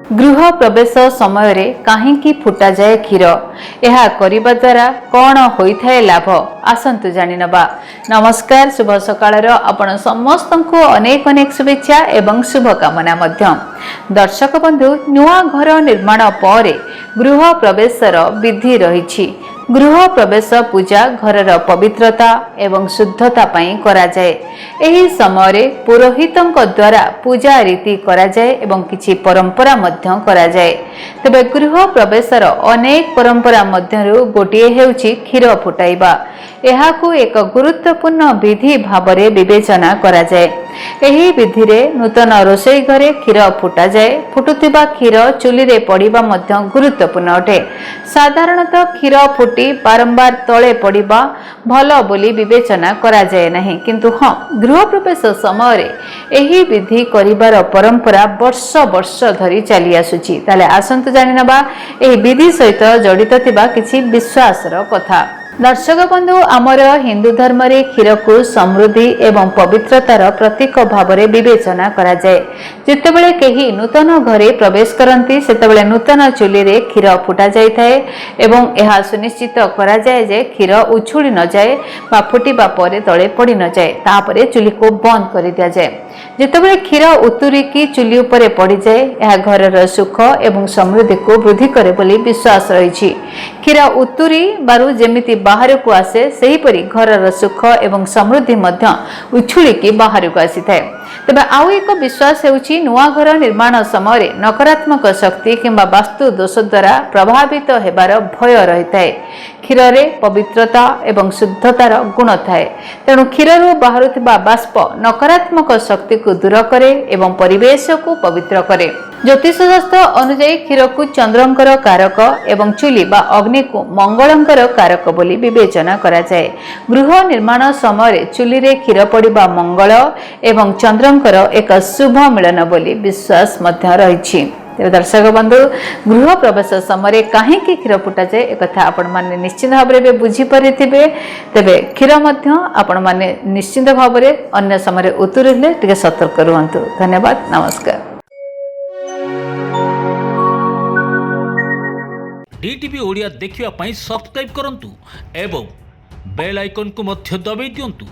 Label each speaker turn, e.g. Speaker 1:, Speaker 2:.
Speaker 1: गृह प्रवेश समय कहीं फुटा जाए क्षीर यह करने द्वारा कौन होता है लाभ आसतु जानी नबा। नमस्कार, शुभ सकाळ आपण समस्त को अनेक अनेक शुभेच्छा एवं शुभकामना मध्य। दर्शक बंधु, नुआ घर निर्माण पर गृह प्रवेशर विधि रही। गृह प्रवेश पूजा घरर पवित्रता एवं शुद्धता पाई करा जाए। एही समय पुरोहितंक द्वारा पूजा रीति करा जाए एवं किछि परंपरा मध्य करा जाए। तबे गृह प्रवेशर अनेक परंपरा मध्यरु गोटिए हेउछि क्षीर फुटाइबा। एहाकु एक गुरुत्वपूर्ण विधि भावरे विवेचना करा जाए। एही विधि रे नूतन रोषेई घरे क्षीर फुटा जाए। फुटुथिबा क्षीर चुली रे पड़िबा मध्य गुरुत्वपूर्ण अटे। साधारणतः क्षीर फुटी बारंबार तले पड़िबा भलो बोली विवेचना करा जाए नहीं, किंतु हाँ, गृह प्रवेश समय एही विधि करिबार परंपरा वर्ष वर्ष धरी चली आसुची। ताले आसंतु जानि नबा एही विधि सहित जड़ित थिबा किछि विश्वासर कथा। दर्शक बंधु, आमर हिंदू धर्म रे क्षीर को समृद्धि एवं पवित्रतार प्रतीक भावरे विवेचना करा जाए। जितेबेले केही नूतन घरे प्रवेश करती सेतेबेले नूतन चुली रे क्षीर फुटा जाय थाए एवं यह सुनिश्चित करा जाए जे क्षीर उछुली न जाए बा फुटिबा परे तळे पड़ी न जाए। तापरे चुली को बंद कर दिया जाए। जितेबेले क्षीर उतुरिकी चुली उपरे पड़ी जाए यह घरर सुख एवं समृद्धि को वृद्धि करे बोली विश्वास रही। क्षीर उतुरी बारु जेमिति बाहर को आसे सेहीपरि घरर सुख एवं समृद्धि मध्य उछुलिकी बाहर को आसी थाए। तबे आउ एक विश्वास हेउछि नुआ घर निर्माण समय नकारात्मक शक्ति किंबा वास्तु दोष द्वारा प्रभावित हेबार भय रही थाए। क्षीर रे पवित्रता एवं शुद्धतार गुण थाए। तेणु क्षीररू बाहरुथिबा बाष्प नकारात्मक शक्ति को दूर करे एवं परिवेश को पवित्र करे। ज्योतिष शास्त्र अनुसार क्षीर को चंद्रंकर कारक एवं चुली बा अग्नि को मंगलंकर कारक बोली विवेचना करा जाए। गृह निर्माण समय चुली रे क्षीर पड़िबा मंगल एवं चंद्रंकर एक शुभ मिलन बोली विश्वास मध्य रही। दर्शक बंधु, गृह प्रवेश समय कहीं क्षीर फुटा जाए एक आपण माने निश्चित भाव में बुझीपारे। तेबे क्षीर आपण माने निश्चित भाव में अन्य समय उतुरिले टिके सतर्क रुहंतु। धन्यवाद, नमस्कार।
Speaker 2: डीटीवी ओडिया देखिवा पाई सब्सक्राइब करंतु एवं बेल आइकन को मध्य दबाई दियंतु।